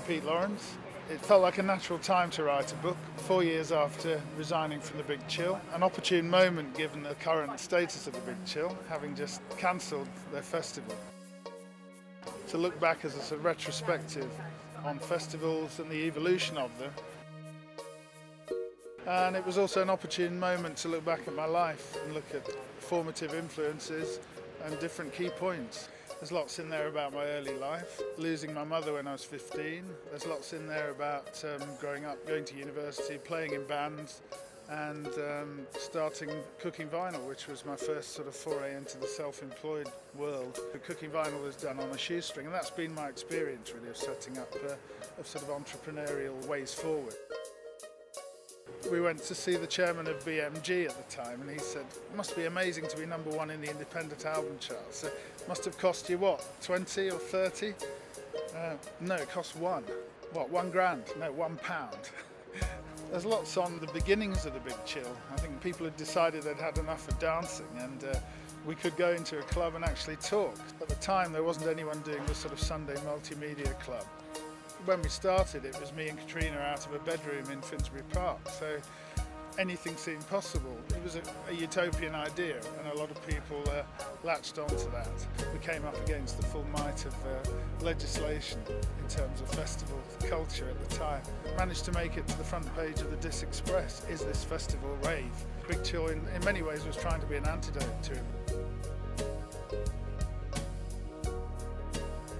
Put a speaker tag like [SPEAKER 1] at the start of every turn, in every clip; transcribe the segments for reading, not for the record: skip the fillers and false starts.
[SPEAKER 1] Pete Lawrence. It felt like a natural time to write a book, 4 years after resigning from the Big Chill. An opportune moment given the current status of the Big Chill, having just cancelled their festival. To look back as a sort of retrospective on festivals and the evolution of them. And it was also an opportune moment to look back at my life and look at formative influences and different key points. There's lots in there about my early life, losing my mother when I was 15. There's lots in there about growing up, going to university, playing in bands, and starting cooking vinyl, which was my first sort of foray into the self-employed world. The cooking vinyl was done on a shoestring, and that's been my experience really of setting up of sort of entrepreneurial ways forward. We went to see the chairman of BMG at the time, and he said, "It must be amazing to be #1 in the independent album charts. So it must have cost you what, 20 or 30? No, it cost one. What, £1? No, £1. There's lots on the beginnings of the Big Chill. I think people had decided they'd had enough of dancing, and we could go into a club and actually talk. At the time, there wasn't anyone doing the sort of Sunday multimedia club. When we started, it was me and Katrina out of a bedroom in Finsbury Park, so anything seemed possible. It was a utopian idea, and a lot of people latched onto that. We came up against the full might of legislation in terms of festival culture at the time. Managed to make it to the front page of the Dis Express. Is this festival rave? Big Chill in many ways was trying to be an antidote to it.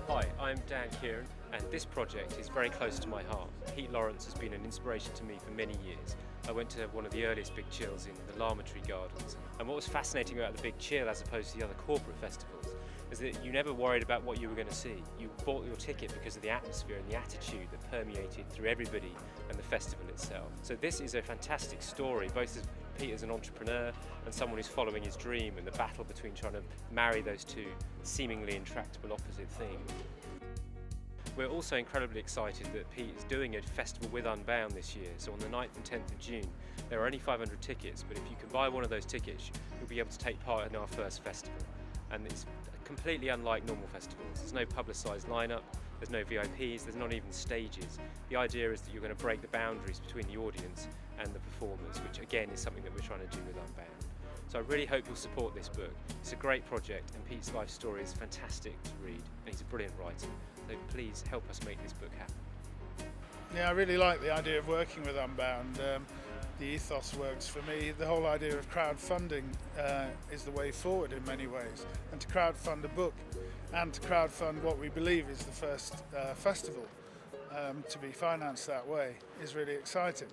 [SPEAKER 2] Hi, I'm Dan Kieran, and this project is very close to my heart. Pete Lawrence has been an inspiration to me for many years. I went to one of the earliest Big Chills in the Lavatory Gardens, and what was fascinating about the Big Chill as opposed to the other corporate festivals is that you never worried about what you were going to see. You bought your ticket because of the atmosphere and the attitude that permeated through everybody and the festival itself. So this is a fantastic story, both as Pete as an entrepreneur and someone who's following his dream, and the battle between trying to marry those two seemingly intractable opposite things. We're also incredibly excited that Pete is doing a festival with Unbound this year. So on the 9th and 10th of June, there are only 500 tickets, but if you can buy one of those tickets, you'll be able to take part in our first festival. And it's completely unlike normal festivals. There's no publicised lineup, there's no VIPs, there's not even stages. The idea is that you're going to break the boundaries between the audience and the performers, which again is something that we're trying to do with Unbound. So I really hope you'll support this book. It's a great project, and Pete's life story is fantastic to read, and he's a brilliant writer. So please help us make this book happen.
[SPEAKER 1] Yeah, I really like the idea of working with Unbound. The ethos works for me. The whole idea of crowdfunding is the way forward in many ways. And to crowdfund a book and to crowdfund what we believe is the first festival to be financed that way is really exciting.